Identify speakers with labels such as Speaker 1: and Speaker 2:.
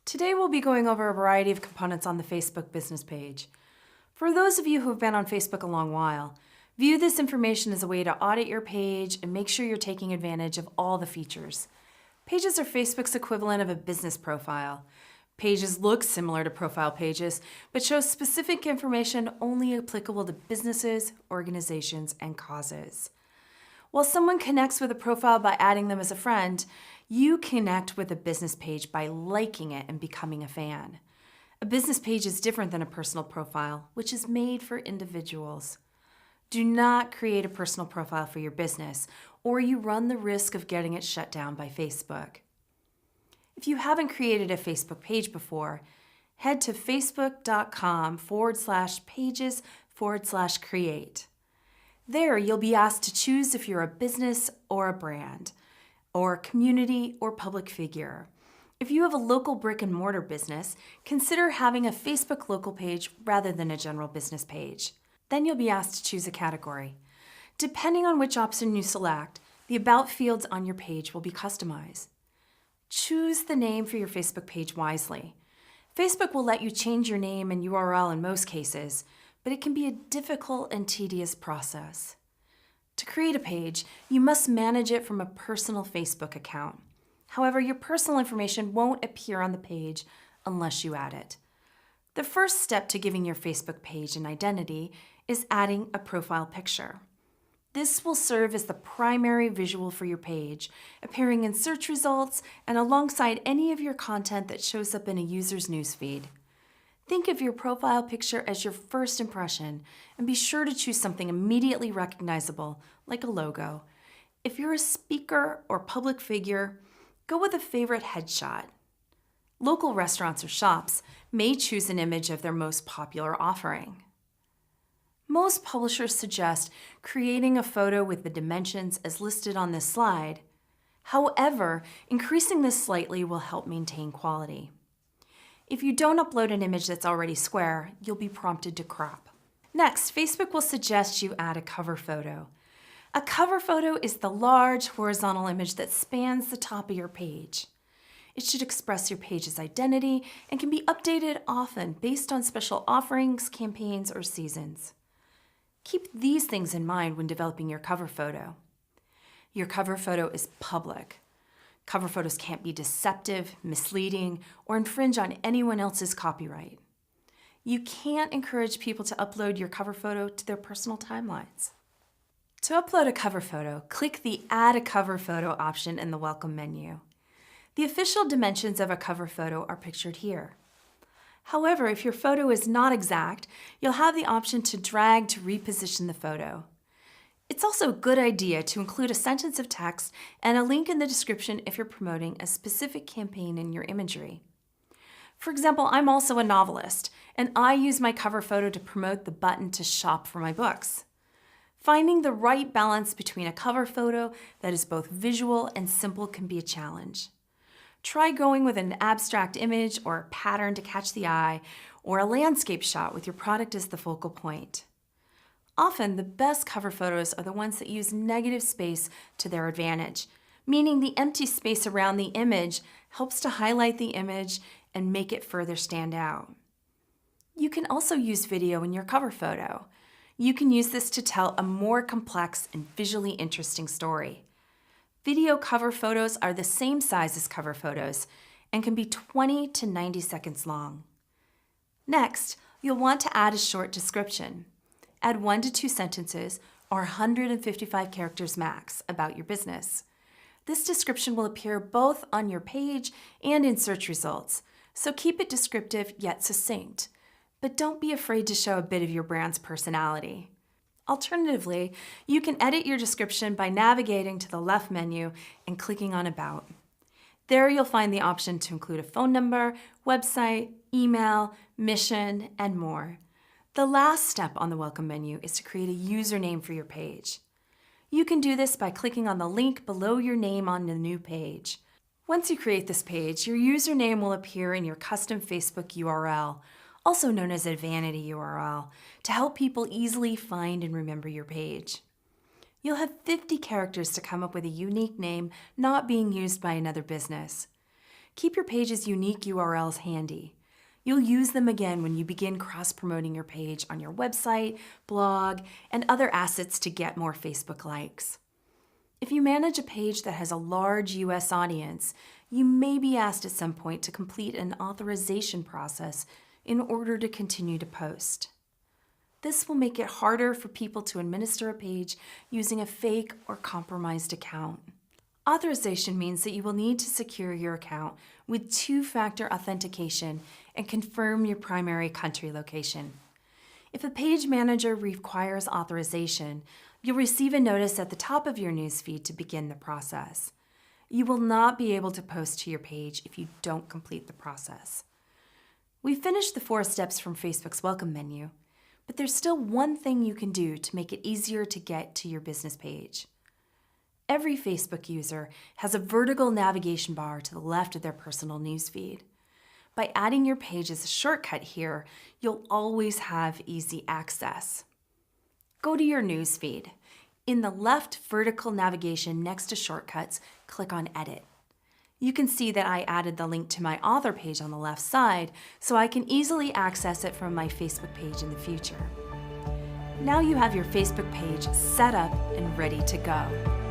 Speaker 1: Today we'll be going over a variety of components on the Facebook business page. For those of you who have been on Facebook a long while, view this information as a way to audit your page and make sure you're taking advantage of all the features. Pages are Facebook's equivalent of a business profile. Pages look similar to profile pages, but show specific information only applicable to businesses, organizations, and causes. While someone connects with a profile by adding them as a friend, you connect with a business page by liking it and becoming a fan. A business page is different than a personal profile, which is made for individuals. Do not create a personal profile for your business, or you run the risk of getting it shut down by Facebook. If you haven't created a Facebook page before, head to facebook.com/pages/create. There, you'll be asked to choose if you're a business or a brand, or a community or public figure. If you have a local brick and mortar business, consider having a Facebook local page rather than a general business page. Then you'll be asked to choose a category. Depending on which option you select, the About fields on your page will be customized. Choose the name for your Facebook page wisely. Facebook will let you change your name and URL in most cases, but it can be a difficult and tedious process. To create a page, you must manage it from a personal Facebook account. However, your personal information won't appear on the page unless you add it. The first step to giving your Facebook page an identity is adding a profile picture. This will serve as the primary visual for your page, appearing in search results and alongside any of your content that shows up in a user's newsfeed. Think of your profile picture as your first impression and be sure to choose something immediately recognizable, like a logo. If you're a speaker or public figure, go with a favorite headshot. Local restaurants or shops may choose an image of their most popular offering. Most publishers suggest creating a photo with the dimensions as listed on this slide. However, increasing this slightly will help maintain quality. If you don't upload an image that's already square, you'll be prompted to crop. Next, Facebook will suggest you add a cover photo. A cover photo is the large horizontal image that spans the top of your page. It should express your page's identity and can be updated often based on special offerings, campaigns, or seasons. Keep these things in mind when developing your cover photo. Your cover photo is public. Cover photos can't be deceptive, misleading, or infringe on anyone else's copyright. You can't encourage people to upload your cover photo to their personal timelines. To upload a cover photo, click the Add a Cover Photo option in the Welcome menu. The official dimensions of a cover photo are pictured here. However, if your photo is not exact, you'll have the option to drag to reposition the photo. It's also a good idea to include a sentence of text and a link in the description if you're promoting a specific campaign in your imagery. For example, I'm also a novelist, and I use my cover photo to promote the button to shop for my books. Finding the right balance between a cover photo that is both visual and simple can be a challenge. Try going with an abstract image or a pattern to catch the eye, or a landscape shot with your product as the focal point. Often, the best cover photos are the ones that use negative space to their advantage, meaning the empty space around the image helps to highlight the image and make it further stand out. You can also use video in your cover photo. You can use this to tell a more complex and visually interesting story. Video cover photos are the same size as cover photos and can be 20 to 90 seconds long. Next, you'll want to add a short description. Add 1 to 2 sentences or 155 characters max about your business. This description will appear both on your page and in search results, so keep it descriptive yet succinct. But don't be afraid to show a bit of your brand's personality. Alternatively, you can edit your description by navigating to the left menu and clicking on About. There you'll find the option to include a phone number, website, email, mission, and more. The last step on the Welcome menu is to create a username for your page. You can do this by clicking on the link below your name on the new page. Once you create this page, your username will appear in your custom Facebook URL, also known as a vanity URL, to help people easily find and remember your page. You'll have 50 characters to come up with a unique name not being used by another business. Keep your page's unique URLs handy. You'll use them again when you begin cross-promoting your page on your website, blog, and other assets to get more Facebook likes. If you manage a page that has a large US audience, you may be asked at some point to complete an authorization process in order to continue to post. This will make it harder for people to administer a page using a fake or compromised account. Authorization means that you will need to secure your account with two-factor authentication and confirm your primary country location. If a page manager requires authorization, you'll receive a notice at the top of your newsfeed to begin the process. You will not be able to post to your page if you don't complete the process. We've finished the 4 steps from Facebook's welcome menu, but there's still one thing you can do to make it easier to get to your business page. Every Facebook user has a vertical navigation bar to the left of their personal newsfeed. By adding your page as a shortcut here, you'll always have easy access. Go to your newsfeed. In the left vertical navigation next to shortcuts, click on Edit. You can see that I added the link to my author page on the left side, so I can easily access it from my Facebook page in the future. Now you have your Facebook page set up and ready to go.